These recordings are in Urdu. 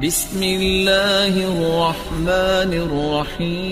بسم اللہ الرحمن الرحیم.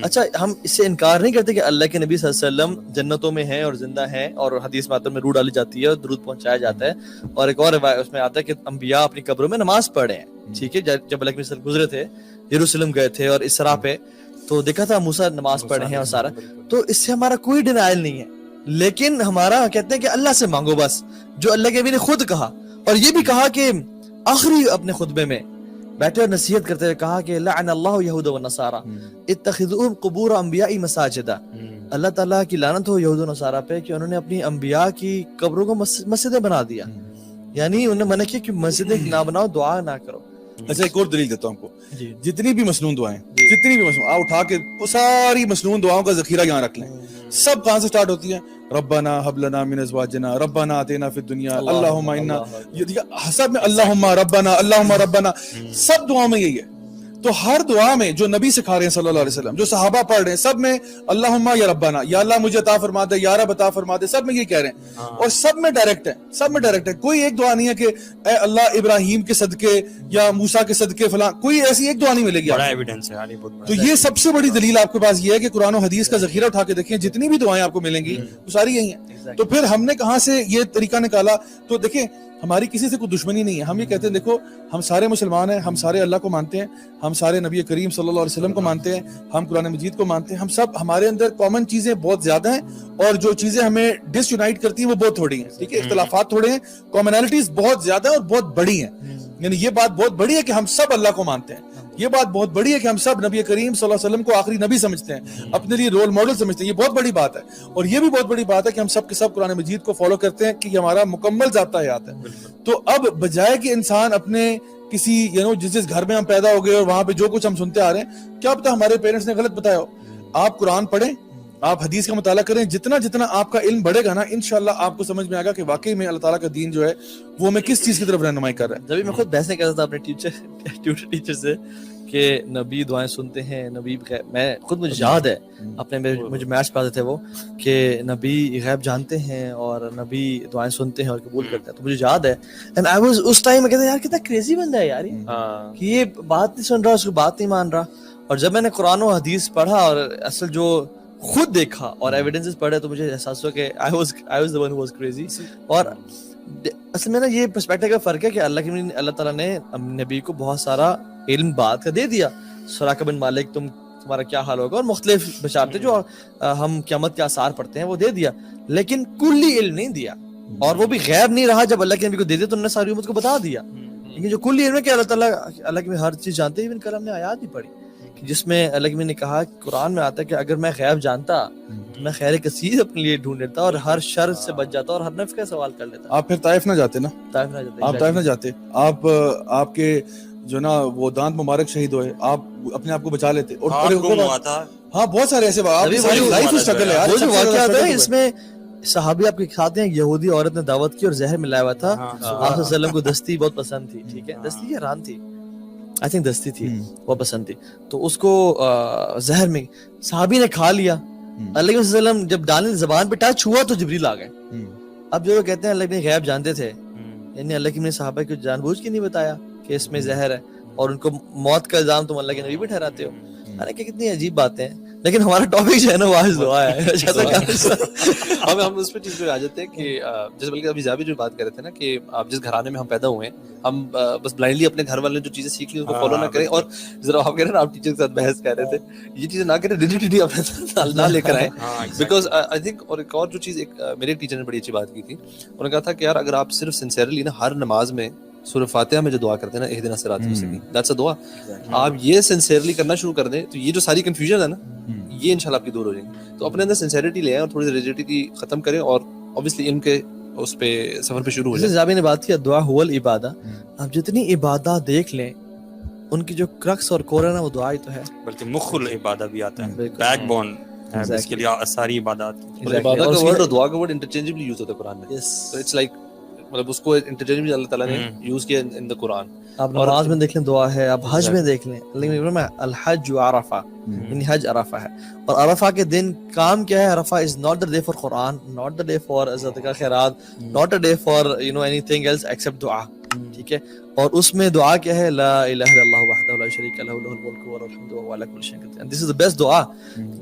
اچھا، ہم اس سے انکار نہیں کرتے کہ اللہ کے نبی صلی اللہ علیہ وسلم جنتوں میں ہیں اور زندہ ہیں، اور حدیث باتوں میں روح ڈالی جاتی ہے اور درود پہنچایا جاتا ہے. اور ایک اور روایت اس میں آتا ہے کہ انبیاء اپنی قبروں میں نماز پڑھے ہیں. ٹھیک ہے، جب اللہ کے نبی صلی اللہ علیہ وسلم گزرے تھے، یروشلم گئے تھے اور اسراء پہ، تو دیکھا تھا موسیٰ نماز پڑھے ہیں اور سارا. تو اس سے ہمارا کوئی ڈینائل نہیں ہے، لیکن ہمارا کہتے ہیں کہ اللہ سے مانگو بس، جو اللہ کے نبی نے خود کہا. اور یہ بھی کہا کہ آخری اپنے خطبے میں بیٹھے اور نصیحت کرتے ہوئے کہا کہ لعن اللہ یہود و نصارى اتخذوا قبور انبیاء مساجدا. اللہ تعالیٰ کی لعنت ہو یہود و نصارہ پہ کہ انہوں نے اپنی انبیاء کی قبروں کو مسجدیں بنا دیا. یعنی انہوں نے منع کیا کہ مسجدیں نہ بناؤ، دعا نہ کرو. اچھا، ایک اور دلیل دیتا ہوں آپ کو. جی. جتنی بھی مسنون دعائیں، جتنی بھی مسنون، آپ اٹھا کے وہ ساری مسنون دعاؤں کا ذخیرہ یہاں رکھ لیں. سب کہاں سے سٹارٹ ہوتی ہیں؟ ربنا حب لنا من ازواجنا، ربنا آتینا فی الدنیا، اللہم انا، سب میں اللہم ربنا، اللہم ربنا، سب دعاؤں میں یہی ہے. تو ہر دعا میں جو نبی سکھا رہے ہیں صلی اللہ علیہ وسلم، جو صحابہ پڑھ رہے ہیں، سب میں اللہم یا ربنا، یا اللہ مجھے عطا فرما دے، یا رب عطا فرما دے، سب میں یہ کہہ رہے ہیں. اور سب میں ڈائریکٹ ہے، سب میں ڈائریکٹ ہے. کوئی ایک دعا نہیں ہے کہ اے اللہ ابراہیم کے صدقے یا موسیٰ کے صدقے فلاں، کوئی ایسی ایک دعا نہیں ملے گی. بڑا ایویڈنس ہے. تو یہ سب سے بڑی دلیل آپ کے پاس یہ ہے کہ قرآن و حدیث کا ذخیرہ اٹھا کے دیکھیں، جتنی بھی دعائیں آپ کو ملیں گی وہ ساری یہی ہیں. تو پھر ہم نے کہاں سے یہ طریقہ نکالا؟ تو دیکھیں، ہماری کسی سے کوئی دشمنی نہیں ہے. ہم یہ کہتے ہیں دیکھو، ہم سارے مسلمان ہیں، ہم سارے اللہ کو مانتے ہیں، ہم سارے نبی کریم صلی اللہ علیہ وسلم کو مانتے ہیں، ہم قرآن مجید کو مانتے ہیں. ہم سب، ہمارے اندر کامن چیزیں بہت زیادہ ہیں، اور جو چیزیں ہمیں ڈس یونائٹ کرتی ہیں وہ بہت تھوڑی ہیں. ٹھیک ہے، اختلافات تھوڑے ہیں، کامنالٹیز بہت زیادہ ہیں اور بہت بڑی ہیں. یعنی یہ بات بہت بڑی ہے کہ ہم سب اللہ کو مانتے ہیں. یہ بات بہت بڑی ہے کہ ہم سب نبی کریم صلی اللہ علیہ وسلم کو آخری نبی سمجھتے ہیں، اپنے لیے رول ماڈل سمجھتے ہیں. یہ بہت بڑی بات ہے. اور یہ بھی بہت بڑی بات ہے کہ ہم سب کے سب قرآن مجید کو فالو کرتے ہیں، کہ یہ ہمارا مکمل ضابطہ حیات ہے. تو اب بجائے کہ انسان اپنے کسی جس گھر میں ہم پیدا ہو گئے اور وہاں پہ جو کچھ ہم سنتے آ رہے ہیں، کیا پتہ ہمارے پیرنٹس نے غلط بتایا ہو. آپ قرآن پڑھیں، آپ حدیث کا مطالعہ کریں. جتنا جتنا آپ کا علم بڑھے گا نا، انشاءاللہ آپ کو سمجھ میں آئے گا کہ واقعی میں اللہ تعالیٰ کا دین جو ہے وہ ہمیں کس چیز کی طرف رہنمائی کر رہا ہے. جبھی میں خود بحث نہیں کرتا تھا اپنے ٹیوٹر ٹیچر سے کہ نبی دعائیں سنتے ہیں، نبی میں خود مجھے یاد ہے اپنے مجھے میتھس پڑھاتے تھے وہ کہ نبی غیب جانتے ہیں اور نبی دعائیں سنتے ہیں اور قبول کرتے ہیں. تو مجھے یاد ہے اینڈ آئی واز اس ٹائم میں کہتا یار کتنا کریزی بندہ ہے یار کہ یہ بات نہیں سن رہا، اس کو بات نہیں مان رہا. اور جب میں نے قرآن و حدیث پڑھا اور اصل جو خود دیکھا اور ایویڈنسز پڑھے، تو مجھے احساس ہوا کہ I was the one who was crazy. اور اصل میں نا یہ پرسپیکٹیو کا فرق ہے کہ اللہ تعالیٰ نے نبی کو بہت سارا علم بات کا دے دیا. سراقہ بن مالک تمہارا کیا حال ہوگا، اور مختلف بشارتیں جو ہم قیامت کے آثار پڑھتے ہیں وہ دے دیا، لیکن کلی علم نہیں دیا. اور وہ بھی غیب نہیں رہا. جب اللہ کے نبی کو دے دیا تو انہوں نے ساری امت کو بتا دیا. لیکن جو کلی علم ہے کہ اللہ تعالیٰ اللہ کے ہر چیز جانتے ہیں. کل ہم نے آیات بھی پڑھی جس میں اللہ کے نبی نے کہا، قرآن میں آتا ہے کہ اگر میں غیب جانتا تو میں خیر کثیر اپنے لیے ڈھونڈ لیتا اور ہر شر سے بچ جاتا اور ہر نفع کا سوال کر لیتا. آپ پھر طائف نہ جاتے نا، طائف نہ جاتے، آپ طائف نہ جاتے، آپ کے جو نا وہ دانت مبارک شہید ہوئے، آپ اپنے آپ کو بچا لیتے. اور ہاں بہت سارے ایسے لائف اسٹرگل ہے. وہ جو واقعہ آتا ہے اس میں صحابی آپ کے کھاتے ہیں، یہودی عورت نے دعوت کی اور زہر ملایا ہوا تھا. آپ صلی اللہ علیہ وسلم کو دستی بہت پسند تھی. ٹھیک ہے، دستی یا ران تھی، آئی تھنک دستی تھی، وہ پسند تھی. تو اس کو زہر میں صحابی نے کھا لیا. اللہ علیہ وسلم جب ڈالنے زبان پہ ٹچ ہوا تو جبریل آ گئے. اب جو کہتے ہیں اللہ نے غیب جانتے تھے، یعنی اللہ کے صحابہ کو جان بوجھ کے نہیں بتایا کہ اس میں زہر ہے، اور ان کو موت کا الزام تم اللہ کے نبی بھی ٹھہراتے ہو. حالانکہ کتنی عجیب باتیں ہیں. لیکن ہمارا ٹاپک جو ہے نا وہ آج دعا ہے. ہم اس پہ چیز پہ آ جاتے ہیں کہ جیسے بلکہ ابھی زیادہ جو بات کر رہے تھے نا کہ آپ جس گھرانے میں ہم پیدا ہوئے ہیں، ہم بس بلائنڈلی اپنے گھر والے جو چیزیں سیکھ لی ان کو فالو نہ کریں. اور ذرا آپ کہہ رہے ہیں نا، آپ ٹیچر کے ساتھ بحث کر رہے تھے، یہ چیزیں نہ کریں، ریلیٹیوٹی اپنے ساتھ نہ لے کر آئیں. بیکاز آئی تھنک، اور ایک اور جو چیز میرے ٹیچر نے بڑی اچھی بات کی تھی، انہوں نے کہا تھا کہ یار اگر آپ صرف سنسیئرلی نا ہر نماز میں سورہ فاتحہ میں جو دعا کرتے ہیں نا، اہدنا الصراط المستقیم، دیٹس اے دعا، آپ یہ سنسیئرلی کرنا شروع کر دیں تو یہ جو ساری کنفیوژن ہے نا، یہ انشاءاللہ آپ کی دور ہو جائیں گی. تو اپنے اندر سنسیئرٹی لے آئیں اور تھوڑی سی ریجیڈیٹی ختم کریں، اور اوبیسلی ان کے اس پہ سفر پہ شروع ہو جائیں. زابی نے بات کی دعا هو العبادہ. آپ جتنی عبادات دیکھ لیں ان کی جو کرکس اور کور ہے نا وہ دعا ہی تو ہے. بلکہ مخ العبادہ بھی آتا ہے، بیک بون اس کے لیے ساری عبادات. عبادت کا ورڈ اور دعا کا ورڈ انٹرچینجبلی یوز ہوتا ہے قرآن میں. تو اٹس لائک مطلب اس کو انٹرچینجبلی اللہ تعالیٰ نے یوز کیا ان دا قرآن. آپ نماز میں دیکھ لیں دعا ہے، آپ حج میں دیکھ لیں. الحج عرفہ، یعنی حج عرفہ ہے. اور عرفہ کے دن کام کیا ہے؟ Arafah is not the day for Quran, not the day for صدقہ خیرات، not a day for anything else except دعا. ٹھیک ٹھیک ہے, اور اس میں دعا کیا ہے, لا الہ الا اللہ وحدہ لا شریک لہ لہ الملک و لہ الحمد وهو علی کل شیء قدیر. This is the best dua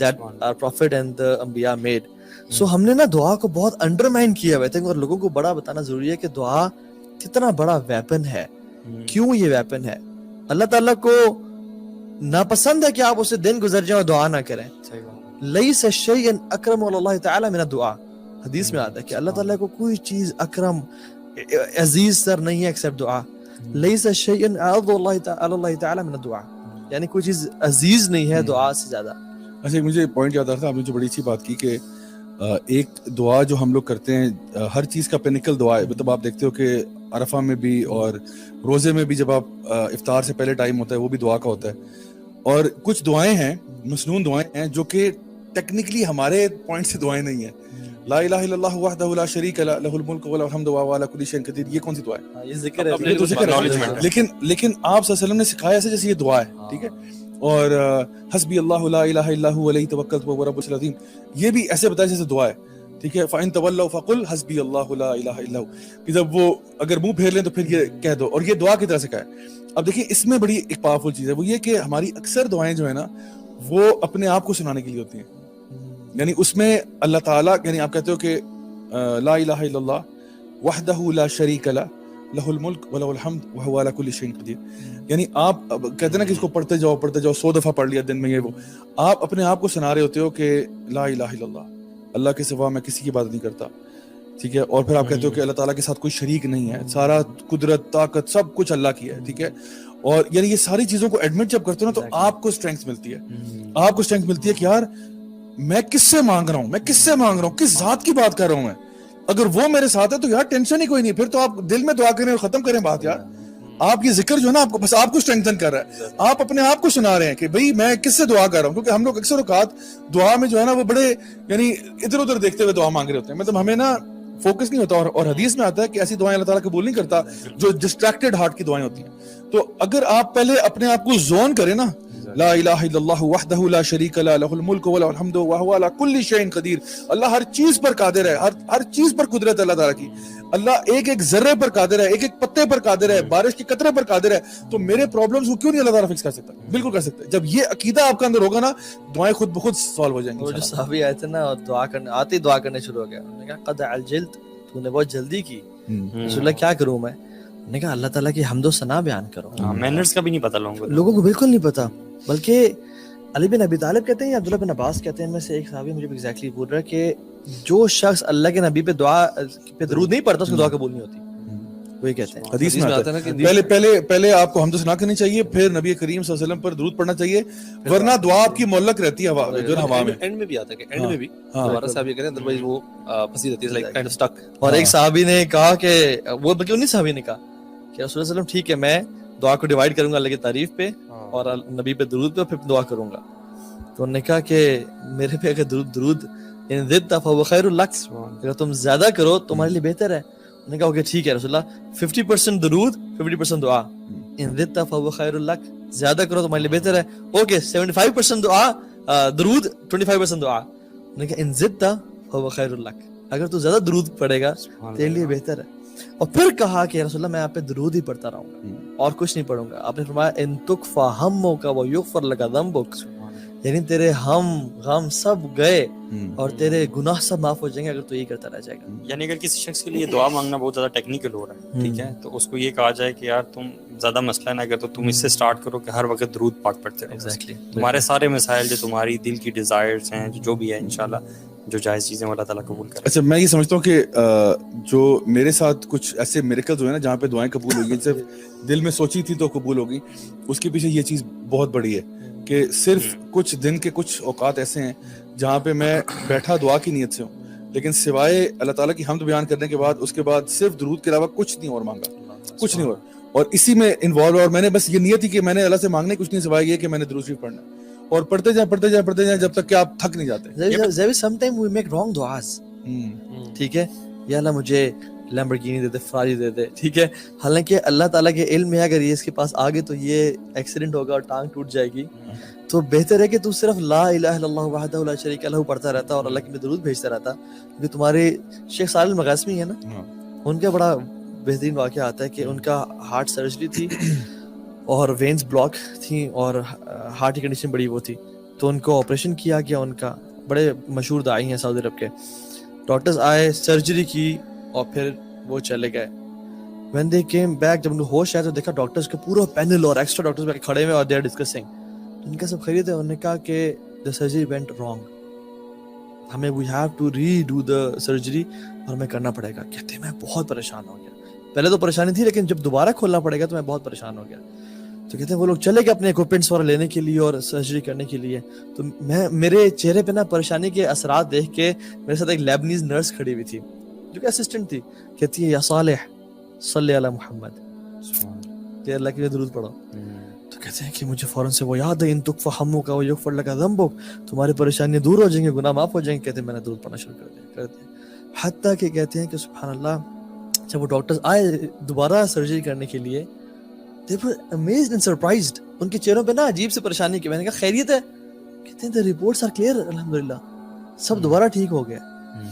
that our prophet and the انبیاء made. So ہم نے نا دعا کو بہت انڈرمائن کیا ہوا ہے, اور لوگوں کو بڑا بتانا ضروری ہے کہ دعا کتنا بڑا ویپن ہے. کیوں یہ ویپن ہے؟ اللہ تعالیٰ کو ناپسند ہے کہ آپ اسے دن گزر جائیں اور دعا نہ کریں. لیس شیئا اکرم علی اللہ تعالی من الدعاء. حدیث میں آتا ہے کہ اللہ تعالیٰ کو کوئی چیز اکرم عزیز تر نہیں ہے ایکسپٹ دعا. لیس شیئا اعظم اللہ تعالی من الدعاء, یعنی کوئی چیز عزیز نہیں ہے دعا سے زیادہ. اچھا مجھے پوائنٹ یاد آ رہا تھا, آپ نے جو بڑی اچھی بات کی کہ ایک دعا جو ہم لوگ کرتے ہیں, ہر چیز کا پینیکل دعا ہے. مطلب آپ دیکھتے ہو کہ عرفہ میں بھی اور روزے میں بھی جب آپ افطار سے پہلے ٹائم ہوتا ہے وہ بھی دعا کا ہوتا ہے. اور کچھ دعائیں ہیں, مسنون دعائیں ہیں, جو کہ ٹیکنیکلی ہمارے پوائنٹ سے دعائیں نہیں ہیں. لا الہ الا اللہ وحدہ لا شریک لہ لہ الملک و لہ الحمد وهو علی کل شیء قدیر, یہ کون سی دعا ہے؟ یہ ذکر ہے, یہ تو ذکر ہے. لیکن آپ صلی اللہ علیہ وسلم نے سکھایا ایسے جیسے یہ دعا ہے, ٹھیک ہے. اور حسبی اللہ لا الہ الا هو علیہ توکلت وهو رب العرش العظیم, یہ بھی ایسے بتایا جیسے دعا ہے, ٹھیک ہے. فَإِن تَوَلَّوْا فَقُلْ حَسْبِيَ اللَّهُ لَا إِلَهَ إِلَّا هُوَ, کہ جب وہ اگر منہ پھیر لیں تو پھر یہ کہہ دو, اور یہ دعا کی طرح سے کہا ہے. اب دیکھیں اس میں بڑی ایک پاورفل چیز ہے, وہ یہ کہ ہماری اکثر دعائیں جو ہے نا وہ اپنے آپ کو سنانے کے لیے ہوتی ہیں. یعنی اس میں اللہ تعالیٰ, یعنی آپ کہتے ہو کہ لا الہ الا اللہ وحدہ لا شریک لہ لہ الملک و لہ الحمد وہو علی کل شیء قدیر. یعنی آپ کہتے ہیں نا کہ اس کو پڑھتے جاؤ 100 دفعہ پڑھ لیا دن میں, یہ وہ آپ اپنے آپ کو سنا رہے ہوتے ہو کہ لا الہ الا اللہ, اللہ کے سوا میں کسی کی بات نہیں کرتا, ٹھیک ہے. اور پھر آپ کہتے ہو کہ اللہ تعالیٰ کے ساتھ کوئی شریک نہیں ہے, سارا قدرت طاقت سب کچھ اللہ کی ہے, ٹھیک ہے. اور یعنی یہ ساری چیزوں کو ایڈمٹ جب کرتے ہو نا تو آپ کو اسٹرینتھ ملتی ہے, آپ کو اسٹرینتھ ملتی ہے کہ یار میں کس سے مانگ رہا ہوں, میں کس سے مانگ رہا ہوں, کس ذات کی بات کر رہا ہوں میں. اگر وہ میرے ساتھ ہے تو یار ٹینشن ہی کوئی نہیں, پھر تو آپ دل میں دعا کریں اور ختم کریں بات. یار آپ یہ ذکر جو ہے نا آپ کو بس آپ کو اسٹرینتھن کر رہا ہے, آپ اپنے آپ کو سنا رہے ہیں کہ بھئی میں کس سے دعا کر رہا ہوں. کیونکہ ہم لوگ اکثر اوقات دعا میں جو ہے نا وہ بڑے یعنی ادھر ادھر دیکھتے ہوئے دعا مانگ رہے ہوتے ہیں, مطلب ہمیں نا فوکس نہیں ہوتا. اور حدیث میں آتا ہے کہ ایسی دعائیں اللہ تعالیٰ قبول نہیں کرتا جو ڈسٹریکٹڈ ہارٹ کی دعائیں ہوتی ہیں. تو اگر آپ پہلے اپنے آپ کو زون کریں نا, لا الہ الا اللہ وحدہ لا شریک لہ لہ الملک و لہ الحمد وہو علی کل شیء قدیر, اللہ ہر چیز پر قادر ہے, ہر چیز پر قدرت اللہ تعالیٰ کی, اللہ ایک ایک ذرے پر قادر ہے, ایک ایک پتے پر قادر ہے, بارش کے قطرے پر قادر ہے, تو میرے پرابلمز کو کیوں نہیں اللہ تعالیٰ فکس کر سکتا؟ بالکل کر سکتا ہے. جب یہ عقیدہ آپ کے اندر ہوگا نا دعائیں خود بخود سالو ہو جائیں گی. وہ جو صحابی آئے تھے نا اور دعا کرنے آتے ہی دعا کرنے شروع ہو گیا, انہوں نے کہا قد عجلت, تو نے بہت جلدی کی. رسول اللہ کیا کروں میں؟ نے کہا اللہ تعالیٰ کی حمد و ثنا بیان کرو. مینرز کا بھی نہیں پتہ لوگوں کو بالکل نہیں پتا. بلکہ علی بن ابی طالب کہتے ہیں یا عبداللہ بن عباس کہتے ہیں, ان میں سے ایک صحابی مجھے ایگزیکٹلی بول رہا ہے کہ جو شخص اللہ کے نبی پہ دعا پہ درود نہیں پڑھتا اس کی دعا قبول نہیں ہوتی. وہی کہتے ہیں حدیث میں آتا ہے کہ پہلے آپ کو حمد و ثنا کرنی چاہیے, پھر نبی کریم صلی اللہ علیہ وسلم پر درود پڑھنا چاہیے, ورنہ دعا آپ کی معلق رہتی ہے ہوا میں. اینڈ میں بھی آتا ہے کہ اینڈ میں بھی دوبارہ سے آپ یہ کریں ادروائز وہ پھنسی رہتی ہے, لائک کائنڈ آف سٹک. اور ایک صحابی نے کہا کہ وہ بلکہ انہیں صحابی نے کہا کہ رسول اللہ صلی اللہ علیہ وسلم ٹھیک ہے میں دعا کو ڈیوائڈ کروں گا اللہ کی تعریف پہ اور نبی پہ درود پہ, پھر دعا کروں گا. تو انہوں نے کہا کہ میرے پہ اگر درود ان زدت فهو خیر لک, اگر تم زیادہ کرو تمہارے لیے بہتر ہے. انہوں نے کہا کہ ٹھیک ہے رسول اللہ 50% درود 50% دعا, ان زدت فهو خیر لک, زیادہ کرو تمہارے لیے بہتر ہے. اوکے 75% دعا درود 25% دعا. انہوں نے کہا ان زدت فهو خیر لک, اگر تو زیادہ درود پڑھے گا تیرے لیے بہتر ہے. اور پھر کہا کہ رسول اللہ میں آپ پہ درود ہی پڑھتا رہوں گا اور کچھ نہیں پڑھوں گا. آپ نے فرمایا ان تکفى همك ويغفر لك ذنبك, یعنی تیرے ہم غم سب گئے اور تیرے گناہ سب معاف ہو جائیں گے اگر تو یہ کرتا رہ جائے گا. یعنی اگر کسی شخص کے لیے دعا مانگنا بہت زیادہ ٹیکنیکل ہو رہا ہے, ٹھیک ہے, تو اس کو یہ کہا جائے کہ یار تم زیادہ مسئلہ نہ اگر تو تم اس سے سٹارٹ کرو کہ ہر وقت درود پاک پڑھتے رہو. تمہارے سارے مسائل جو تمہاری دل کی ڈیزائرز ہیں جو بھی ہے انشاءاللہ جو جائز چیزیں اللہ تعالیٰ قبول کرے. اچھا میں یہ سمجھتا ہوں کہ جو میرے ساتھ کچھ ایسے میریکلز ہوئے نا جہاں پہ دعائیں قبول ہوئی, صرف دل میں سوچی تھی تو قبول ہوگی, اس کے پیچھے یہ چیز بہت بڑی ہے کہ صرف کچھ دن کے کچھ اوقات ایسے ہیں جہاں پہ میں بیٹھا دعا کی نیت سے ہوں, لیکن سوائے اللہ تعالیٰ کی حمد بیان کرنے کے بعد اس کے بعد صرف درود کے علاوہ کچھ نہیں اور مانگا, کچھ نہیں اور اسی میں انوالو. اور میں نے بس یہ نیت ہی کہ میں نے اللہ سے مانگنے کچھ نہیں سوائے یہ کہ میں نے درود شریف پڑھنا, اور پڑھتے جائیں جب تک کہ آپ تھک نہیں جاتے. sometimes we make wrong duas, ٹھیک ہے, یا اللہ مجھے لیمبرگینی دے دے, فراری دے دے, ٹھیک ہے, حالانکہ اللہ تعالیٰ کے علم میں اگر یہ اس کے پاس آگے تو یہ ایکسیڈنٹ ہوگا اور ٹانگ ٹوٹ جائے گی. تو بہتر ہے کہ تو صرف لا الہ الا اللہ وحدہ لا شریک لہ پڑھتا رہتا اور اللہ کی درود بھیجتا رہتا. کیونکہ تمہارے شیخ صالح المغاسمی ہے نا, ان کا بڑا بہترین واقعہ آتا ہے کہ ان کا ہارٹ سرجری تھی اور وینز بلاک تھیں اور ہارٹ کی کنڈیشن بڑی وہ تھی, تو ان کو آپریشن کیا گیا. ان کا بڑے مشہور داعی ہیں سعودی عرب کے. ڈاکٹرز آئے, سرجری کی اور پھر وہ چلے گئے. when they came back, جب ان کو ہوش آیا تو دیکھا ڈاکٹرز کا پورا پینل اور ایکسٹرا ڈاکٹرز کھڑے ہوئے اور they are discussing. ان کا سب خیریت ہے. انہوں نے کہا کہ the surgery went wrong, ہمیں we have to redo the surgery اور ہمیں کرنا پڑے گا. کہتے ہیں میں بہت پریشان ہو گیا. پہلے تو پریشانی تھی لیکن جب دوبارہ کھولنا پڑے گا تو میں بہت پریشان ہو گیا. تو کہتے ہیں وہ لوگ چلے گئے اپنے اکوپمنٹس وغیرہ لینے کے لیے اور سرجری کرنے کے لیے. تو میرے چہرے پہ نا پریشانی کے اثرات دیکھ کے میرے ساتھ ایک لیبنیز نرس کھڑی ہوئی تھی جو کہ اسسٹنٹ تھی. کہتی ہے یا صالح صلی علی محمد, کہ اللہ کے درود پڑھو. تو کہتے ہیں کہ مجھے فوراً سے وہ یاد ہے ان تکفى ہمک ویغفر لک ذنبک, تمہاری پریشانیاں دور ہو جائیں گے, گناہ معاف ہو جائیں گے. کہتے ہیں میں نے درود پڑھنا شروع کر دیا. حتیٰ کہ کہتے ہیں کہ سبحان اللہ جب وہ ڈاکٹرز آئے دوبارہ سرجری کرنے کے لیے, they were amazed and surprised. ان کے چہروں پہ نا عجیب سے پریشانی کی. میں نے کہا خیریت ہے؟ کہتے ہیں the reports are clear الحمدللہ, سب دوبارہ ٹھیک ہو گیا.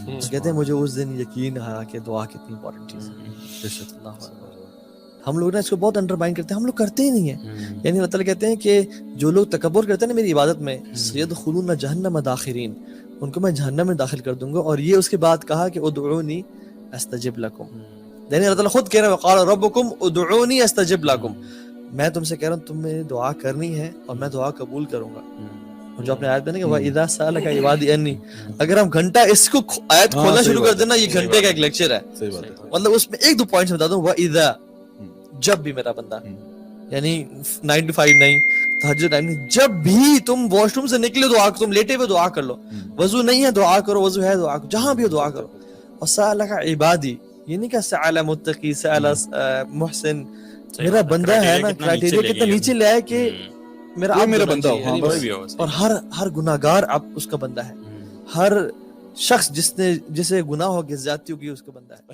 تو کہتے ہیں مجھے اس دن یقین آیا کہ دعا کتنی امپورٹنٹ چیز ہے. ہم لوگ نا اس کو بہت انڈرمائن کرتے ہیں, ہم لوگ کرتے ہی نہیں ہیں. یعنی اللہ تعالیٰ کہتے ہیں کہ جو لوگ تکبر کرتے ہیں نا میری عبادت میں, سیدخلون جہنم داخرین, ان کو میں جہنم میں داخل کر دوں گا. اور یہ اس کے بعد کہا کہ ادعونی استجب لکم, یعنی اللہ تعالیٰ خود کہہ رہا ہے وقال ربکم ادعونی استجب لکم, میں تم سے کہہ رہا ہوں تم میں دعا کرنی ہے اور میں دعا قبول کروں گا. اور جو اپنے آیت میں نے کہ وَإِذَا سَأَلَكَ عِبَادِي عَنِّي, اگر ہم گھنٹہ اس کو آیت کھولنا شروع کر دینا, یہ گھنٹے کا ایک لیکچر ہے. مطلب اس میں ایک دو پوائنٹس بتا دوں. وَإِذَا, جب بھی میرا بندہ, یعنی 9 to 5 نہیں, تہجد ٹائم نہیں, جب بھی تم واش روم سے نکلے دعا, تم لیٹے ہوئے دعا کر لو. وضو نہیں ہے دعا کرو, وضو ہے دعا کرو, جہاں بھی ہو دعا کرو. اور سَأَلَكَ عِبَادِي, یہ نہیں کہ سَأَلَ متقی سَأَلَ محسن, میرا بندہ ہے نا, کرائٹیریا کتنا نیچے لے آئے کہ میرا بندہ ہو. اور ہر گناہگار اب اس کا بندہ ہے, ہر شخص جسے گناہ ہو گیا زیادتی ہوگی اس کا بندہ ہے.